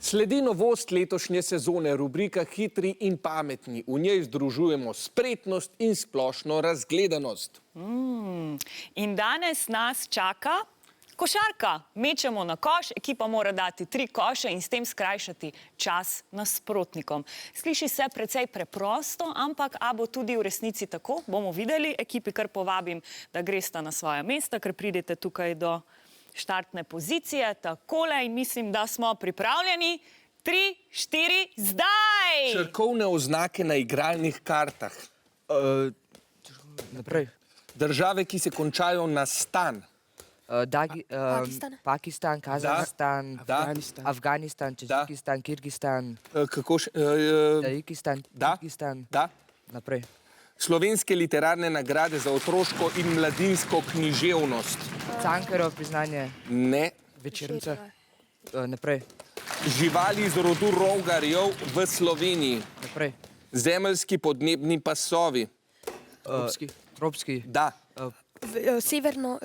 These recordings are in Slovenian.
Sledi novost letošnje sezone, rubrika Hitri in pametni. V njej združujemo spretnost in splošno razgledanost. In danes nas čaka košarka. Mečemo na koš, ekipa mora dati 3 koše in s tem skrajšati čas nasprotnikom. Sliši se precej preprosto, ampak a bo tudi v resnici tako, bomo videli. Ekipi kar povabim, da gresta na svoja mesta, ker pridete tukaj do štartne pozicije. Takole in mislim, da smo pripravljeni. 3, 4, zdaj! Črkovne oznake na igralnih kartah. Naprej. Države, ki se končajo na stan. Pakistan, Kazahstan, Da. Afganistan, Tadžikistan, Kirgistan, Kako še? Tajikistan, Da. Kirgistan. Da. Naprej. Slovenske literarne nagrade za otroško in mladinsko književnost. Cankarjevo priznanje, Ne. Večernica. Naprej. Živali iz rodu rovgarjev v Sloveniji. Naprej. Zemeljski podnebni pasovi. Tropski. Da. Severno,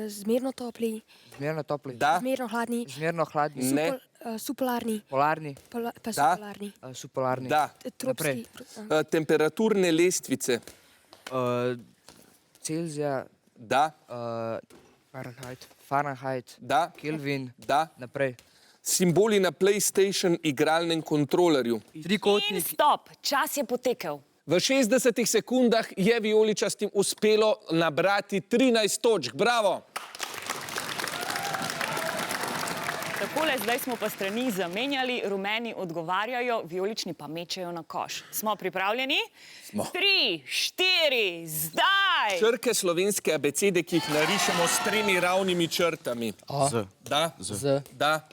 zmerno topli, Zmerno topli. Da. zmerno hladni, Zmerno hladni. Ne. subpolarni, Polarni. pa Da. subpolarni, Subpolarni. Da. tropski. Temperaturne lestvice. Celzija. Da. Fahrenheit. Da. Kelvin. Da. Naprej. Simboli na PlayStation igralnem kontrolerju. In Trikotnik. stop, čas je potekel. V 60 sekundah je vijoličastim uspelo nabrati 13 točk. Bravo! Takole, zdaj smo pa strani zamenjali, rumeni odgovarjajo, vijolični pa mečejo na koš. Smo pripravljeni? Smo. 3, 4, zdaj! Črke slovenske abecede, ki jih narišemo s 3 ravnimi črtami. Z. Da. Z. Da.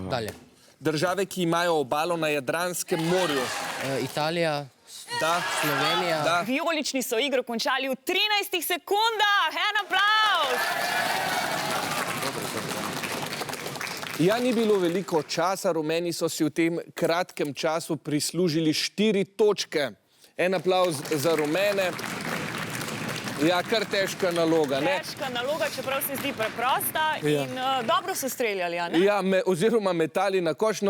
Dalje. Države, ki imajo obalo na Jadranskem morju. Italija, Da. Slovenija. Da. Vijolični so igro končali v 13 sekundah. En aplavz! Ja, ni bilo veliko časa, rumeni so si v tem kratkem času prislužili 4 točke. En aplavz za rumene. Ja, kar težka naloga, ne? Težka naloga, čeprav se zdi preprosta in dobro so streljali, a ne? Ja, oziroma metali na koš.